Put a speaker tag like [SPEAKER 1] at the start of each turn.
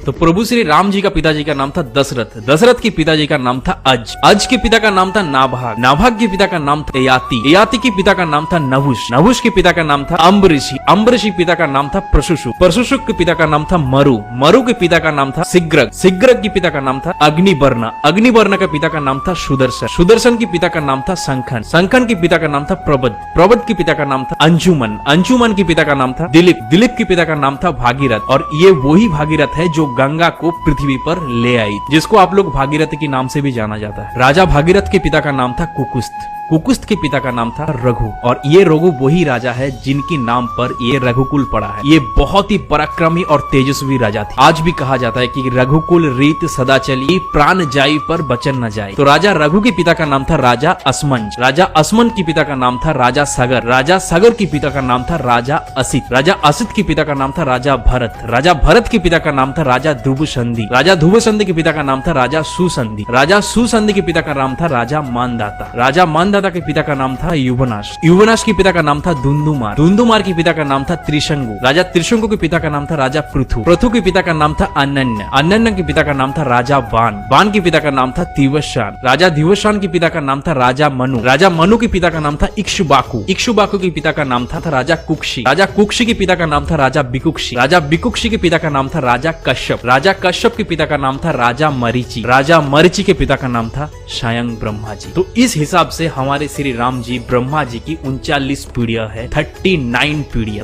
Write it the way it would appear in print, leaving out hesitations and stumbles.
[SPEAKER 1] तो प्रभु श्री राम जी का पिताजी का नाम था दशरथ, दशरथ के पिताजी का नाम था अज, अज के पिता का नाम था नाभाग, नाभाग के पिता का नाम था ययाति, ययाति के पिता का नाम था नहुष, नहुष के पिता का नाम था अम्बरीषि, अम्बरीषि पिता का नाम था प्रशुशु, प्रशुशु के पिता का नाम था मरु, मरु के पिता का नाम था सिग्रग, सिग्रग के पिता का नाम था अग्निवर्ण, अग्निवर्ण के पिता का नाम था सुदर्शन, सुदर्शन के पिता का नाम था संखन, संखन के पिता का नाम था प्रबद, प्रबद के पिता का नाम था अंजुमन, अंजुमन के पिता का नाम था दिलीप, दिलीप के पिता का नाम था भागीरथ। और ये वही भागीरथ है जो गंगा को पृथ्वी पर ले आई, जिसको आप लोग भागीरथ के नाम से भी जाना जाता है। राजा भागीरथ के पिता का नाम था कुकुस्त, कुकुस्त के पिता का नाम था रघु, और ये रघु वही राजा है जिनके नाम पर ये रघुकुल पड़ा है। ये बहुत ही पराक्रमी और तेजस्वी राजा थे। आज भी कहा जाता है कि रघुकुल रीत सदा चली, प्राण जाई पर बचन न जाए। तो राजा रघु के पिता का नाम था राजा असमंज, राजा असमंज के पिता का नाम था राजा सगर, राजा सगर के पिता का नाम था राजा असित, राजा असित के पिता का नाम था राजा भरत, राजा भरत के पिता का नाम था राजा ध्रुवसंधि, राजा ध्रुवसंधि के पिता का नाम था राजा सुसंधि, राजा सुसंधि के पिता का नाम था राजा मानदाता, राजा मानदाता के पिता का नाम था युवनाश, युवनाश के पिता का नाम था धुंधुमार, धुंधुमार के पिता का नाम था त्रिशंगु, राजा त्रिशंगु के पिता का नाम था राजा पृथु, पृथु के पिता का नाम था अनन्य, अनन्य के पिता का नाम था राजा बाण, बाण के पिता का नाम था दिवशान, राजा दिवशान के पिता का नाम था राजा मनु, राजा मनु के पिता का नाम था इक्ष्वाकु, इक्ष्वाकु के पिता का नाम था राजा कुक्षी, राजा कुक्षी के पिता का नाम था राजा बिकुक्षी, राजा बिकुक्षी के पिता का नाम था राजा कश्यप, राजा कश्यप के पिता का नाम था राजा मरीचि, राजा मरीचि के पिता का नाम था स्वयं ब्रह्मा जी। तो इस हिसाब से हमारे श्री राम जी ब्रह्मा जी की 39 पीढ़ियां है, 39 पीढ़ियां।